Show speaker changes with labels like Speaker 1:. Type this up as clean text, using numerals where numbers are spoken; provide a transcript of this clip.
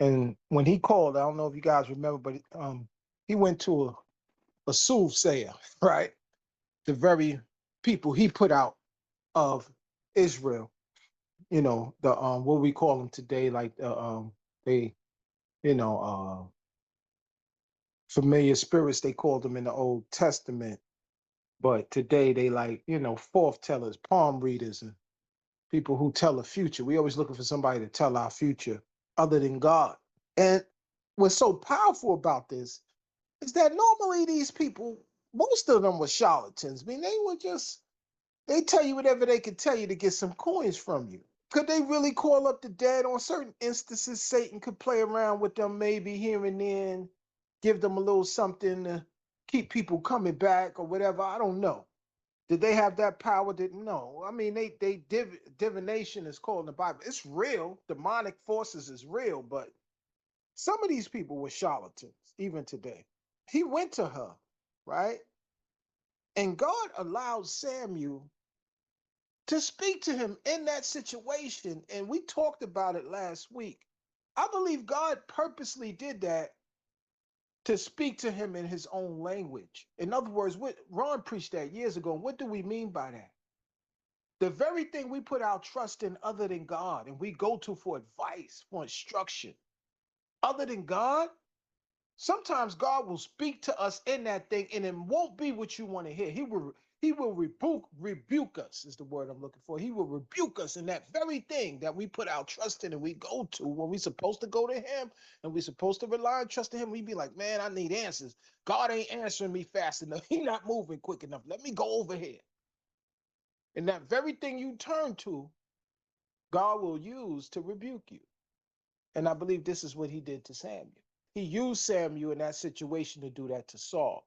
Speaker 1: And when he called, I don't know if you guys remember, but he went to a soothsayer, right? The very people he put out of Israel, the what we call them today, like they, you know, familiar spirits, they called them in the Old Testament, but today they like, forth tellers, palm readers, and people who tell the future. We always looking for somebody to tell our future other than God. And what's so powerful about this is that normally these people, most of them were charlatans. I mean, they tell you whatever they could tell you to get some coins from you. Could they really call up the dead? On certain instances, Satan could play around with them maybe here and then, give them a little something to keep people coming back or whatever. I don't know. Did they have that power? Didn't know. I mean, divination is called in the Bible. It's real. Demonic forces is real, but some of these people were charlatans, even today. He went to her, right? And God allowed Samuel to speak to him in that situation. And we talked about it last week. I believe God purposely did that to speak to him in his own language. In other words, what Ron preached that years ago. What do we mean by that? The very thing we put our trust in other than God and we go to for advice, for instruction, other than God, sometimes God will speak to us in that thing and it won't be what you want to hear. He will rebuke us is the word I'm looking for. He will rebuke us in that very thing that we put our trust in and we go to when we're supposed to go to him and we're supposed to rely and trust in him. We be like, man, I need answers. God ain't answering me fast enough. He not moving quick enough. Let me go over here. And that very thing you turn to, God will use to rebuke you. And I believe this is what he did to Samuel. He used Samuel in that situation to do that to Saul.